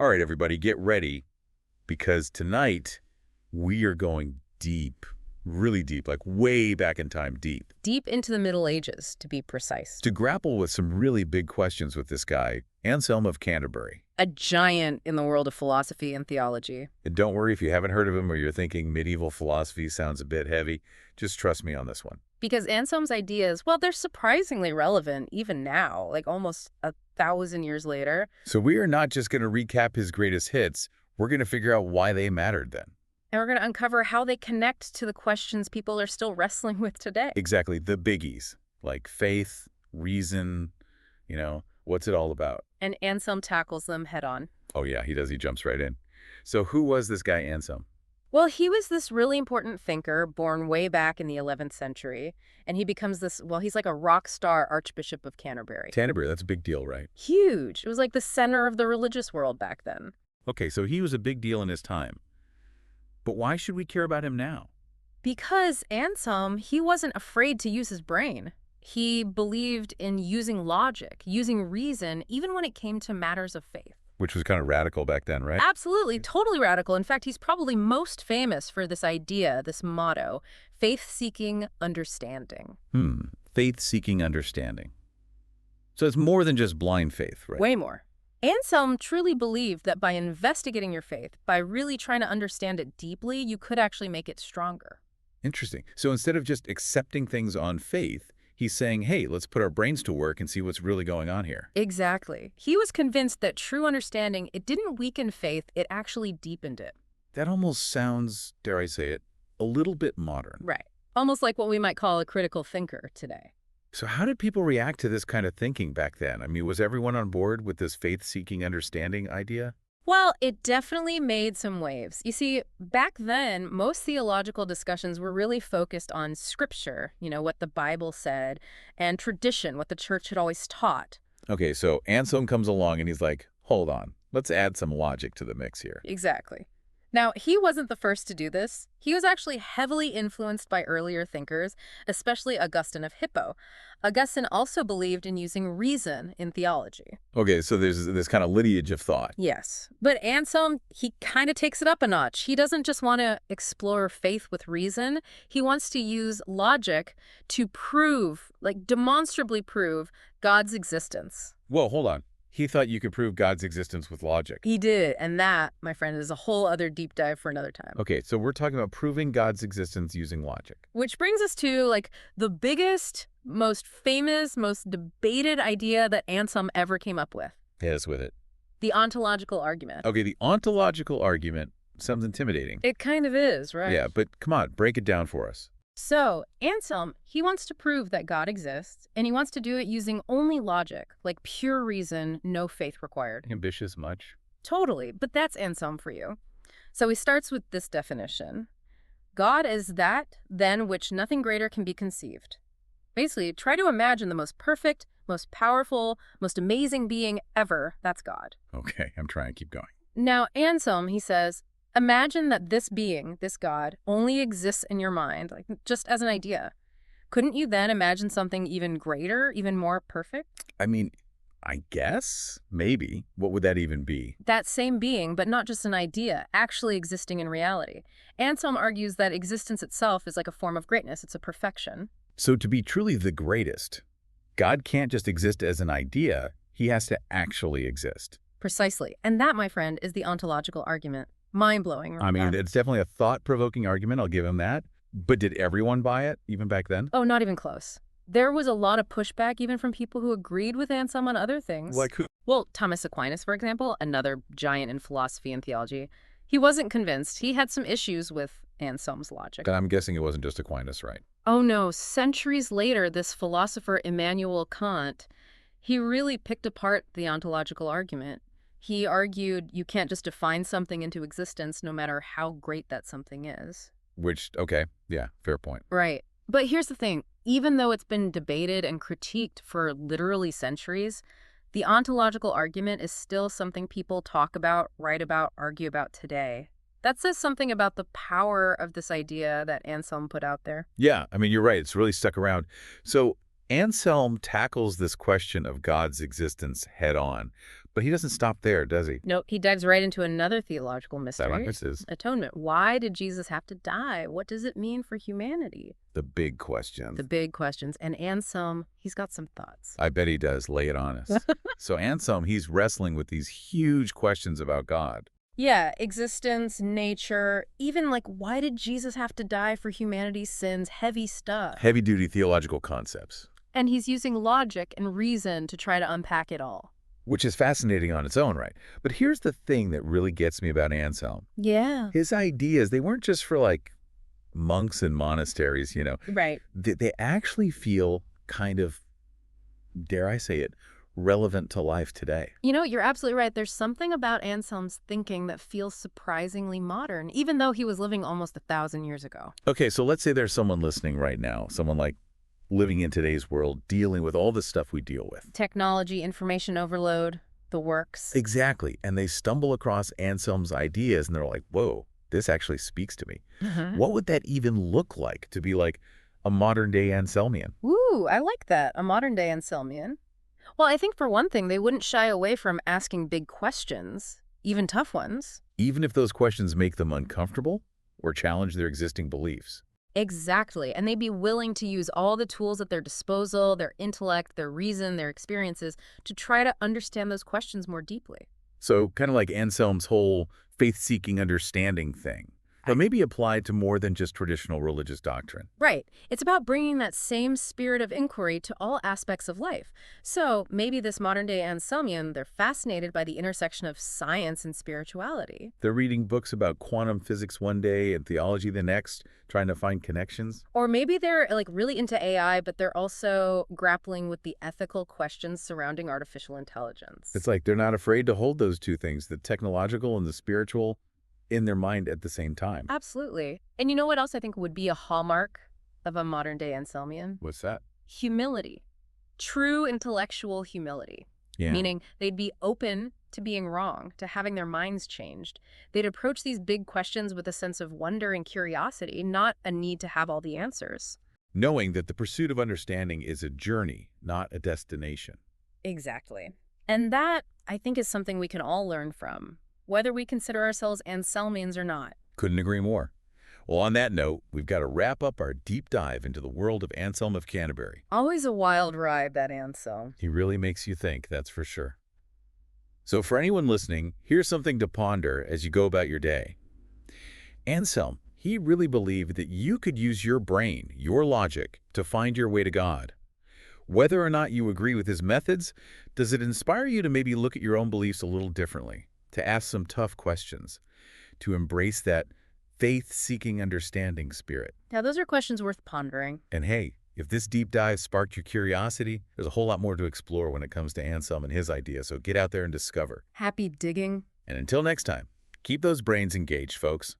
All right, everybody, get ready, because tonight we are going deep, really deep, like way back in time deep, Deep into the Middle Ages, to be precise. to grapple with some really big questions with this guy, Anselm of Canterbury. A giant in the world of philosophy and theology. And don't worry if you haven't heard of him or you're thinking medieval philosophy sounds a bit heavy. Just trust me on this one. Because Anselm's ideas, well, they're surprisingly relevant even now, like almost 1,000 years later. So we are not just going to recap his greatest hits. We're going to figure out why they mattered then. And we're going to uncover how they connect to the questions people are still wrestling with today. Exactly, the biggies, like faith, reason, what's it all about? And Anselm tackles them head on. Oh yeah, he does. He jumps right in. So who was this guy Anselm? Well, he was this really important thinker born way back in the 11th century. And he becomes this, well, he's like a rock star Archbishop of Canterbury. Canterbury, that's a big deal, right? Huge. It was like the center of the religious world back then. Okay, so he was a big deal in his time. But why should we care about him now? Because Anselm, he wasn't afraid to use his brain. He believed in using logic, using reason, even when it came to matters of faith. Which was kind of radical back then, right? Absolutely, totally radical. In fact, he's probably most famous for this idea, this motto, faith-seeking understanding. Faith-seeking understanding. So it's more than just blind faith, right? Way more. Anselm truly believed that by investigating your faith, by really trying to understand it deeply, you could actually make it stronger. Interesting. So instead of just accepting things on faith, he's saying, hey, let's put our brains to work and see what's really going on here. Exactly. He was convinced that true understanding, it didn't weaken faith, it actually deepened it. That almost sounds, dare I say it, a little bit modern. Right. Almost like what we might call a critical thinker today. So how did people react to this kind of thinking back then? I mean, was everyone on board with this faith-seeking understanding idea? Well, it definitely made some waves. You see, back then, most theological discussions were really focused on scripture, what the Bible said, and tradition, what the church had always taught. Okay, so Anselm comes along and he's like, hold on, let's add some logic to the mix here. Exactly. Now, he wasn't the first to do this. He was actually heavily influenced by earlier thinkers, especially Augustine of Hippo. Augustine also believed in using reason in theology. Okay, so there's this kind of lineage of thought. Yes. But Anselm, he kind of takes it up a notch. He doesn't just want to explore faith with reason. He wants to use logic to prove, like demonstrably prove, God's existence. Whoa, hold on. He thought you could prove God's existence with logic. He did, and that, my friend, is a whole other deep dive for another time. Okay, so we're talking about proving God's existence using logic. Which brings us to, the biggest, most famous, most debated idea that Anselm ever came up with. Hit us with it. The ontological argument. Okay, the ontological argument sounds intimidating. It kind of is, right? Yeah, but come on, break it down for us. So, Anselm, he wants to prove that God exists, and he wants to do it using only logic, like pure reason, no faith required. Ambitious much? Totally, but that's Anselm for you. So he starts with this definition. God is that, than which nothing greater can be conceived. Basically, try to imagine the most perfect, most powerful, most amazing being ever. That's God. Okay, I'm trying to keep going. Now, Anselm, he says, imagine that this being, this God, only exists in your mind, just as an idea. Couldn't you then imagine something even greater, even more perfect? I mean, I guess, maybe. What would that even be? That same being, but not just an idea, actually existing in reality. Anselm argues that existence itself is like a form of greatness. It's a perfection. So to be truly the greatest, God can't just exist as an idea. He has to actually exist. Precisely. And that, my friend, is the ontological argument. Mind-blowing. I mean, it's definitely a thought-provoking argument. I'll give him that. But did everyone buy it, even back then? Oh, not even close. There was a lot of pushback even from people who agreed with Anselm on other things. Like who? Well, Thomas Aquinas, for example, another giant in philosophy and theology. He wasn't convinced. He had some issues with Anselm's logic. I'm guessing it wasn't just Aquinas, right? Oh no, centuries later, this philosopher Immanuel Kant, he really picked apart the ontological argument. He argued you can't just define something into existence no matter how great that something is. Which, okay, yeah, fair point. Right. But here's the thing. Even though it's been debated and critiqued for literally centuries, the ontological argument is still something people talk about, write about, argue about today. That says something about the power of this idea that Anselm put out there. Yeah, I mean, you're right. It's really stuck around. So Anselm tackles this question of God's existence head on. But he doesn't stop there, does he? Nope, he dives right into another theological That mystery. is Atonement. Why did Jesus have to die? What does it mean for humanity? the big question. The big questions. And Anselm, he's got some thoughts. I bet he does. Lay it on us. So Anselm, he's wrestling with these huge questions about God. Yeah, existence, nature, even like why did Jesus have to die for humanity's sins? Heavy stuff. Heavy-duty theological concepts, And he's using logic and reason to try to unpack it all. which is fascinating on its own, right? But here's the thing that really gets me about Anselm. Yeah. His ideas, they weren't just for, like, monks and monasteries, Right. They actually feel kind of, dare I say it, relevant to life today. You're absolutely right. There's something about Anselm's thinking that feels surprisingly modern, even though he was living almost 1,000 years ago. Okay, so let's say there's someone listening right now, someone like living in today's world, dealing with all the stuff we deal with. Technology, information overload, the works. Exactly. And they stumble across Anselm's ideas and they're like, whoa, this actually speaks to me. What would that even look like to be like a modern day Anselmian? Ooh, I like that. A modern day Anselmian. Well, I think for one thing, they wouldn't shy away from asking big questions, even tough ones. Even if those questions make them uncomfortable or challenge their existing beliefs. Exactly. And they'd be willing to use all the tools at their disposal, their intellect, their reason, their experiences, to try to understand those questions more deeply. So kind of like Anselm's whole faith-seeking understanding thing, but maybe applied to more than just traditional religious doctrine. Right. It's about bringing that same spirit of inquiry to all aspects of life. So maybe this modern-day Anselmian, they're fascinated by the intersection of science and spirituality. They're reading books about quantum physics one day and theology the next, trying to find connections. Or maybe they're like really into AI, but they're also grappling with the ethical questions surrounding artificial intelligence. It's like they're not afraid to hold those two things, the technological and the spiritual, in their mind at the same time. Absolutely. And you know what else I think would be a hallmark of a modern-day Anselmian? What's that? Humility. True intellectual humility. Yeah. Meaning they'd be open to being wrong, to having their minds changed. They'd approach these big questions with a sense of wonder and curiosity, not a need to have all the answers. Knowing that the pursuit of understanding is a journey, not a destination. Exactly. And that, I think, is something we can all learn from, whether we consider ourselves Anselmians or not. Couldn't agree more. Well, on that note, we've got to wrap up our deep dive into the world of Anselm of Canterbury. Always a wild ride, that Anselm. He really makes you think, that's for sure. So for anyone listening, here's something to ponder as you go about your day. Anselm, he really believed that you could use your brain, your logic, to find your way to God. Whether or not you agree with his methods, does it inspire you to maybe look at your own beliefs a little differently, to ask some tough questions, to embrace that faith-seeking understanding spirit? Now, those are questions worth pondering. And hey, if this deep dive sparked your curiosity, there's a whole lot more to explore when it comes to Anselm and his ideas, so get out there and discover. Happy digging. And until next time, keep those brains engaged, folks.